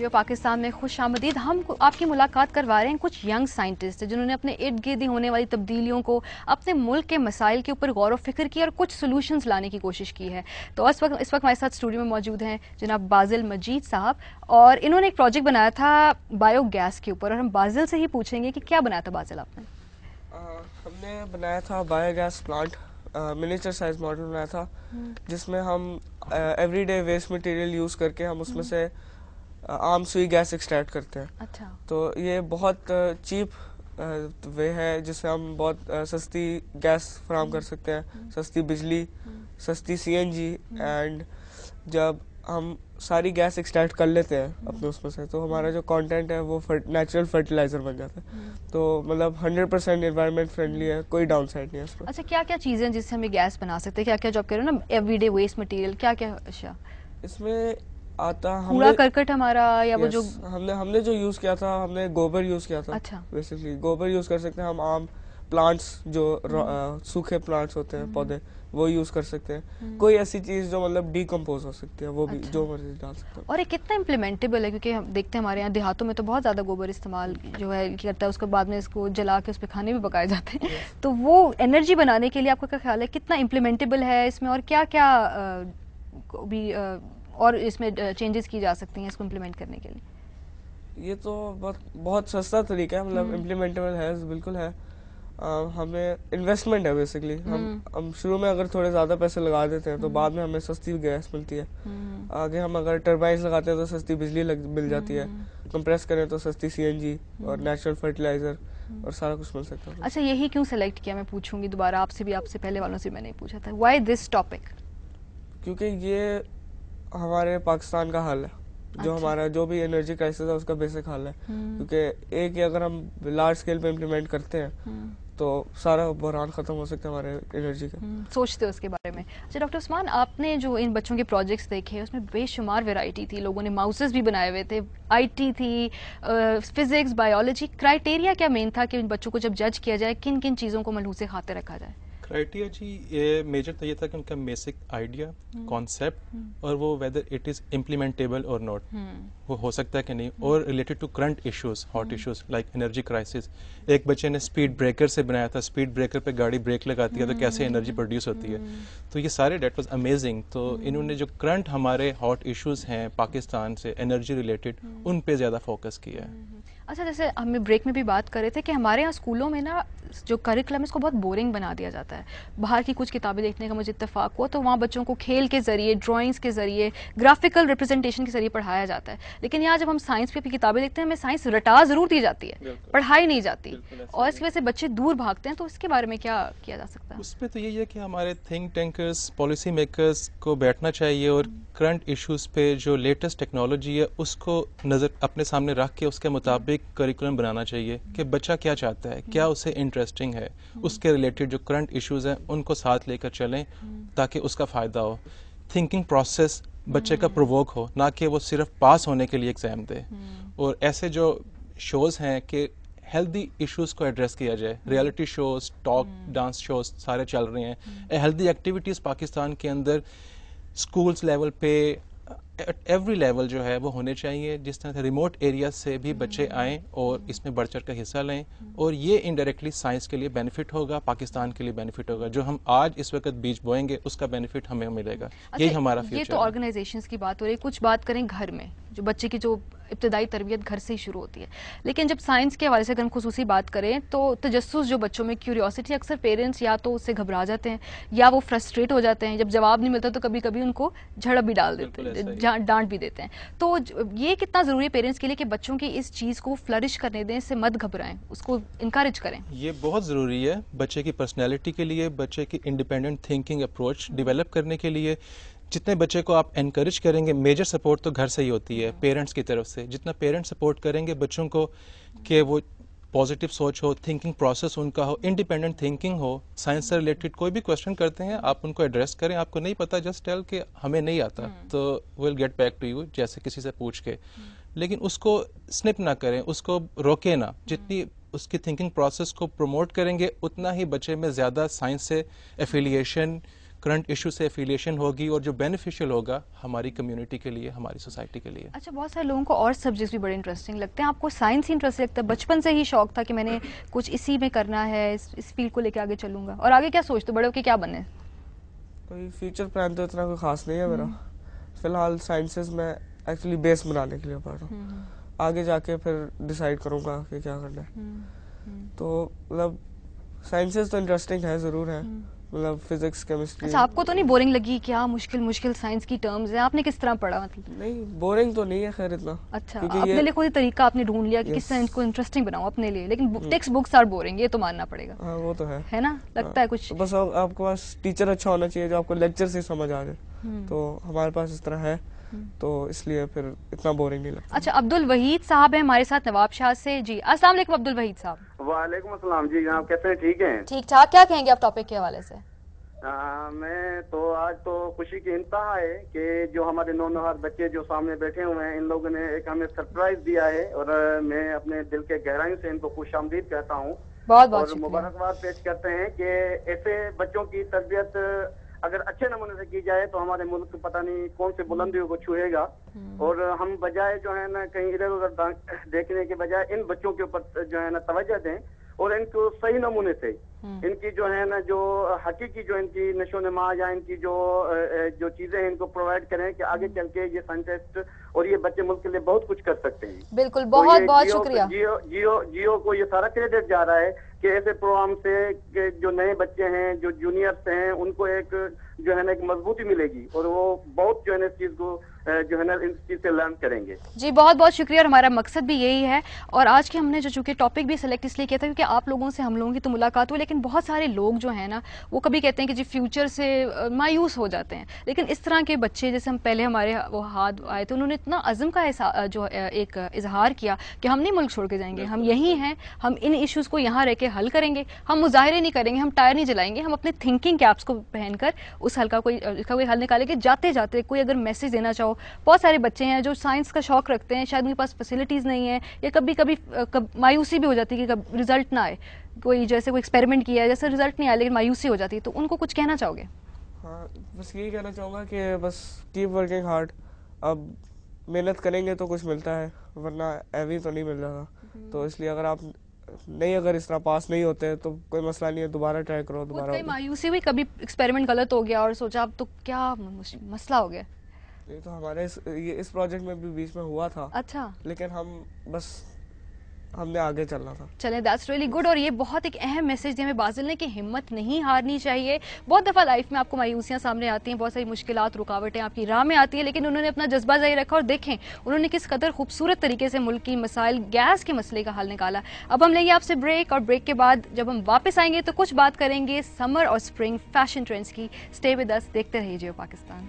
और पाकिस्तान में खुश आमदीद। हम आपकी मुलाकात करवा रहे हैं कुछ यंग साइंटिस्ट जिन्होंने अपने इर्द गिर्द होने वाली तब्दीलियों को, अपने मुल्क के मसाइल के ऊपर गौर व फिक्र की और कुछ सोल्यूशंस लाने की कोशिश की है। तो इस वक्त हमारे साथ स्टूडियो में मौजूद हैं जनाब बाजिल मजीद साहब, और इन्होंने एक प्रोजेक्ट बनाया था बायोगैस के ऊपर, और हम बाजिल से ही पूछेंगे कि क्या बनाया था बाजिल आपने? हमने बनाया था biogas plant, miniature size model बनाया था जिसमें हम एवरीडे वेस्ट मटेरियल यूज़ करके हम उसमें से आम सुई गैस एक्सट्रैक्ट करते हैं। अच्छा। तो ये बहुत चीप वे है जिससे हम बहुत सस्ती गैस फराहम कर सकते हैं, सस्ती बिजली, सस्ती सीएनजी। एंड जब हम सारी गैस एक्सट्रैक्ट कर लेते हैं अपने उसमें से, तो हमारा जो कंटेंट है वो नेचुरल फर्टिलाइजर बन जाता है। तो मतलब 100% एनवायरनमेंट फ्रेंडली है, कोई डाउन साइड नहीं है इसमें। अच्छा, क्या क्या चीज़ें हैं जिससे हम ये गैस बना सकते हैं? क्या क्या जो आप कह रहे हो ना एवरीडे वेस्ट मटेरियल, क्या क्या अशिया इसमें आता? कूड़ा करकट हमारा, या वो जो हमने जो यूज किया था, हमने गोबर यूज किया था। अच्छा। बेसिकली गोबर यूज कर सकते हैं हम, आम प्लांट्स जो सूखे प्लांट्स होते हैं पौधे, वो यूज कर सकते हैं। कोई ऐसी चीज जो मतलब डीकम्पोज हो सकती है वो भी जो मर्जी डाल सकते हैं। और ये कितना इम्प्लीमेंटेबल है? क्योंकि हम देखते हैं हमारे यहाँ देहातों में तो बहुत ज़्यादा गोबर इस्तेमाल जो है करता है, उसके बाद में इसको जला के उस पर खाने भी पकाए जाते हैं। तो वो एनर्जी बनाने के लिए आपका क्या ख्याल है, कितना इम्प्लीमेंटेबल है इसमें, और क्या क्या भी और इसमें चेंजेस की जा सकती हैं इसको इम्प्लीमेंट करने के लिए? ये तो बहुत सस्ता तरीका है, मतलब इम्प्लीमेंटेबल है, बिल्कुल है। हमें इन्वेस्टमेंट है बेसिकली। हम शुरू में अगर थोड़े ज़्यादा पैसे लगा देते हैं तो बाद में हमें सस्ती गैस मिलती है। आगे हम अगर टर्बाइन्स लगाते हैं तो सस्ती बिजली मिल जाती है, कंप्रेस करें तो सस्ती सीएनजी और नेचुरल फर्टिलाइजर और सारा कुछ मिल सकता है। अच्छा, यही क्यों सेलेक्ट किया? मैं पूछूंगी दोबारा आपसे भी, आपसे पहले वालों से मैंने नहीं पूछा था, व्हाई दिस टॉपिक? क्योंकि ये हमारे पाकिस्तान का हाल है, जो हमारा जो भी एनर्जी क्राइसिस है उसका बेसिक हाल है। क्योंकि एक ही अगर हम लार्ज स्केल पे इम्प्लीमेंट करते हैं तो सारा बहरान खत्म हो सकता है हमारे एनर्जी का। सोचते हो उसके बारे में? अच्छा डॉक्टर उस्मान, आपने जो इन बच्चों के प्रोजेक्ट्स देखे उसमें बेशुमार वैरायटी थी, लोगों ने माउसेस भी बनाए हुए थे, आईटी थी, फिजिक्स, बायोलॉजी। क्राइटेरिया क्या मेन था कि इन बच्चों को जब जज किया जाए किन किन चीज़ों को मलहूस खाते रखा जाए? क्राइटेरिया जी, ये मेजर तो ये था कि उनका बेसिक आइडिया, कॉन्सेप्ट, और वो वेदर इट इज़ इम्प्लीमेंटेबल और नॉट, वो हो सकता है कि नहीं, और related to current issues, hot issues like energy crisis. एक बच्चे ने स्पीड ब्रेकर से बनाया था, स्पीड ब्रेकर पे गाड़ी ब्रेक लगाती है तो कैसे एनर्जी प्रोड्यूस होती है। तो ये सारे डेट वाज अमेजिंग। तो इन्होंने जो करंट हमारे हॉट इश्यूज हैं पाकिस्तान से एनर्जी रिलेटेड, उन पे ज़्यादा फोकस किया है। अच्छा, जैसे हमें ब्रेक में भी बात कर रहे थे कि हमारे यहाँ स्कूलों में ना जो करिकुलम इसको बहुत बोरिंग बना दिया जाता है। बाहर की कुछ किताबें देखने का मुझे इत्तेफाक हुआ तो वहाँ बच्चों को खेल के ज़रिए, ड्राइंग्स के ज़रिए, ग्राफिकल रिप्रेजेंटेशन के ज़रिए पढ़ाया जाता है। लेकिन यहाँ जब हम साइंस पे किताबें देखते हैं, हमें साइंस रटा ज़रूर दी जाती है, पढ़ाई नहीं जाती, और इसकी वजह से बच्चे दूर भागते हैं। तो इसके बारे में क्या किया जा सकता है? उस पर तो यही है कि हमारे थिंक टैंकर्स, पॉलिसी मेकर्स को बैठना चाहिए और करंट इश्यूज पे जो लेटेस्ट टेक्नोलॉजी है उसको नज़र अपने सामने रख के उसके मुताबिक करिकुलम बनाना चाहिए कि बच्चा क्या चाहता है, क्या उसे इंटरेस्टिंग है, उसके रिलेटेड जो करंट इश्यूज हैं उनको साथ लेकर चलें ताकि उसका फ़ायदा हो। थिंकिंग प्रोसेस बच्चे का प्रोवोक हो, ना कि वो सिर्फ पास होने के लिए एग्ज़ाम दे। और ऐसे जो शोज़ हैं कि हेल्दी इश्यूज़ को एड्रेस किया जाए, reality shows, talk dance shows सारे चल रहे हैं। हेल्दी एक्टिविटीज़ पाकिस्तान के अंदर स्कूल्स लेवल पे, एवरी लेवल जो है वो होने चाहिए, जिस तरह से रिमोट एरिया से भी बच्चे आएँ और इसमें बढ़ चढ़ कर हिस्सा लें। और ये इनडायरेक्टली साइंस के लिए बेनिफिट होगा, पाकिस्तान के लिए बेनिफिट होगा। जो हम आज इस वक्त बीज बोएंगे उसका बेनिफिट हमें मिलेगा। यही हमारा फ्यूचर है। ये तो ऑर्गेनाइजेशंस की बात हो रही है, कुछ बात करें घर में, जो बच्चे की जो इब्तदाई तरबियत घर से ही शुरू होती है। लेकिन जब साइंस के हवाले से अगर हम खुसूसी बात करें तो तजस्सुस जो बच्चों में, क्यूरियोसिटी, अक्सर पेरेंट्स या तो उससे घबरा जाते हैं या वो फ्रस्ट्रेट हो जाते हैं। जब जवाब नहीं मिलता तो कभी कभी उनको झड़प भी डाल देते हैं, डांट भी देते हैं। तो ये कितना ज़रूरी है पेरेंट्स के लिए कि बच्चों की इस चीज़ को फ्लरिश करने दें, इससे मत घबराएं, उसको इनकरेज करें? ये बहुत ज़रूरी है बच्चे की पर्सनैलिटी के लिए, बच्चे की इंडिपेंडेंट थिंकिंग अप्रोच डेवलप करने के लिए। जितने बच्चे को आप एनकरेज करेंगे, मेजर सपोर्ट तो घर से ही होती है, पेरेंट्स की तरफ से। जितना पेरेंट्स सपोर्ट करेंगे बच्चों को कि वो पॉजिटिव सोच हो, थिंकिंग प्रोसेस उनका हो, इंडिपेंडेंट थिंकिंग हो, साइंस से रिलेटेड कोई भी क्वेश्चन करते हैं आप उनको एड्रेस करें। आपको नहीं पता, जस्ट टेल कि हमें नहीं आता, तो will get back to you, जैसे किसी से पूछ के। लेकिन उसको स्निप ना करें, उसको रोके ना। जितनी उसकी थिंकिंग प्रोसेस को प्रमोट करेंगे उतना ही बच्चे में ज़्यादा साइंस से एफिलिएशन, کرنٹ ایشو سے افیلیشن ہوگی اور جو بینیفیشیل ہوگا ہماری کمیونٹی کے لیے, ہماری سوسائٹی کے لیے. اچھا, بہت سارے لوگوں کو اور سبجیکٹس بھی بڑے انٹرسٹنگ لگتے ہیں, آپ کو سائنس ہی انٹرسٹنگ لگتا ہے, بچپن سے ہی شوق تھا کہ میں نے کچھ اسی میں کرنا ہے, اس فیلڈ کو لے کے آگے چلوں گا, اور آگے کیا سوچتے ہو بڑے ہو کے کیا بننے؟ کوئی فیوچر پلان تو اتنا کوئی خاص نہیں ہے میرا, فی الحال سائنسز میں ایکچولی بیس بنانے کے لیے پڑھ رہا ہوں, آگے جا کے پھر ڈیسائیڈ کروں گا کہ کیا کرنا ہے. تو مطلب سائنسز تو انٹرسٹنگ ہے ضرور ہے, مطلب فزکس کیمسٹری. اچھا, آپ کو تو نہیں بورنگ لگی؟ کیا مشکل سائنس کی ٹرمز ہیں, آپ نے کس طرح پڑھا مطلب؟ نہیں, بورنگ تو نہیں ہے خیر اتنا. اچھا, اپنے لیے کوئی طریقہ آپ نے ڈھونڈ لیا کہ کس طرح ان کو انٹرسٹنگ بناؤ اپنے لیے, لیکن ٹیکسٹ بکس آر بورنگ, یہ تو ماننا پڑے گا. ہاں وہ تو ہے نا, لگتا ہے کچھ. بس آپ کے پاس ٹیچر اچھا ہونا چاہیے جو آپ کو لیکچر سے سمجھ آ جائے, تو ہمارے پاس اس طرح ہے, تو اس لیے پھر اتنا بورنگ نہیں لگتا. اچھا, عبد الوحید صاحب ہیں ہمارے ساتھ نواب شاہ سے. جی السلام علیکم عبد الوحید صاحب. وعلیکم السلام. جی جناب, کیسے ہیں؟ ٹھیک ہیں؟ ٹھیک ٹھاک. کیا کہیں گے آپ ٹاپک کے حوالے سے؟ میں تو آج تو خوشی کی انتہا ہے کہ جو ہمارے نونہار بچے جو سامنے بیٹھے ہوئے ہیں, ان لوگوں نے ایک ہمیں سرپرائز دیا ہے, اور میں اپنے دل کے گہرائیوں سے ان کو خوش آمدید کہتا ہوں, اور مبارکباد پیش کرتے ہیں کہ ایسے بچوں کی تربیت اگر اچھے نمونے سے کی جائے تو ہمارے ملک پتہ نہیں کون سے بلندیوں کو چھوئے گا, اور ہم بجائے جو ہے نا کہیں ادھر ادھر دیکھنے کے بجائے ان بچوں کے اوپر جو ہے نا توجہ دیں, اور ان کو صحیح نمونے سے ان کی جو ہے نا جو حقیقی جو ان کی نشو و نما یا ان کی جو چیزیں ہیں ان کو پرووائڈ کریں کہ آگے چل کے یہ سائنٹسٹ اور یہ بچے ملک کے لیے بہت کچھ کر سکتے ہیں. بالکل, بہت بہت شکریہ. جیو کو یہ سارا کریڈٹ جا رہا ہے کہ ایسے پروگرام سے جو نئے بچے ہیں, جو جونیئرس ہیں, ان کو ایک جو ہے نا ایک مضبوطی ملے گی, اور وہ بہت جو ہے نا اس چیز کو جو ہے نا اس چیز سے لرن کریں گے. جی بہت بہت شکریہ, اور ہمارا مقصد بھی یہی ہے. اور آج کے ہم نے جو چونکہ ٹاپک بھی سلیکٹ اس لیے کیا تھا کیونکہ آپ لوگوں سے ہم لوگوں کی تو ملاقات ہوئی, لیکن بہت سارے لوگ جو ہیں نا وہ کبھی کہتے ہیں کہ جی فیوچر سے مایوس ہو جاتے ہیں, لیکن اس طرح کے بچے جیسے ہم پہلے ہمارے وہ ہاتھ آئے تھے, انہوں نے اتنا عزم کا جو ایک اظہار کیا کہ ہم نہیں ملک چھوڑ کے جائیں گے, ہم یہی ہیں, ہم ان ایشوز کو یہاں رہ کے حل کریں گے, ہم مظاہرے نہیں کریں گے, ہم ٹائر نہیں جلائیں گے, ہم اپنے تھنکنگ کیپس کو پہن کر اس حل کا کوئی حل نکالیں گے. جاتے جاتے کوئی اگر میسج دینا چاہو, بہت سارے بچے ہیں جو سائنس کا شوق رکھتے ہیں, شاید ان کے پاس فیسلٹیز نہیں ہیں, یا کبھی مایوسی بھی ہو جاتی ہے کہ رزلٹ نہ آئے, کوئی جیسے کوئی ایکسپیریمنٹ کیا ہے جیسے رزلٹ نہیں آیا لیکن مایوسی ہو جاتی ہے, تو ان کو کچھ کہنا چاہو گے؟ ہاں, بس یہی کہنا چاہوں گا کہ بس کیپ ورکنگ ہارڈ. اب محنت کریں گے تو کچھ ملتا ہے, ورنہ ایوی تو نہیں مل جاتا. تو اس لیے اگر اس طرح پاس نہیں ہوتے تو کوئی مسئلہ نہیں ہے, دوبارہ ٹرائی کرو. دوبارہ مایوسی ہوئی کبھی ایکسپیریمنٹ غلط ہو گیا اور سوچا اب تو کیا مسئلہ ہو گیا؟ یہ تو ہمارے اس پروجیکٹ میں بھی بیچ میں ہوا تھا. اچھا, لیکن ہم نے آگے چلنا تھا. چلیں, دیٹس ریئلی گڈ. اور یہ بہت ایک اہم میسج دیا ہمیں بازل نے کہ ہمت نہیں ہارنی چاہیے. بہت دفعہ لائف میں آپ کو مایوسیاں سامنے آتی ہیں, بہت ساری مشکلات رکاوٹیں آپ کی راہ میں آتی ہیں, لیکن انہوں نے اپنا جذبہ ظاہر رکھا, اور دیکھیں انہوں نے کس قدر خوبصورت طریقے سے ملک کی مسائل, گیس کے مسئلے کا حل نکالا. اب ہم لیں گے آپ سے بریک, اور بریک کے بعد جب ہم واپس آئیں گے تو کچھ بات کریں گے سمر اور اسپرنگ فیشن ٹرینڈز کی. اسٹے ود اس, دیکھتے رہیے جیو پاکستان.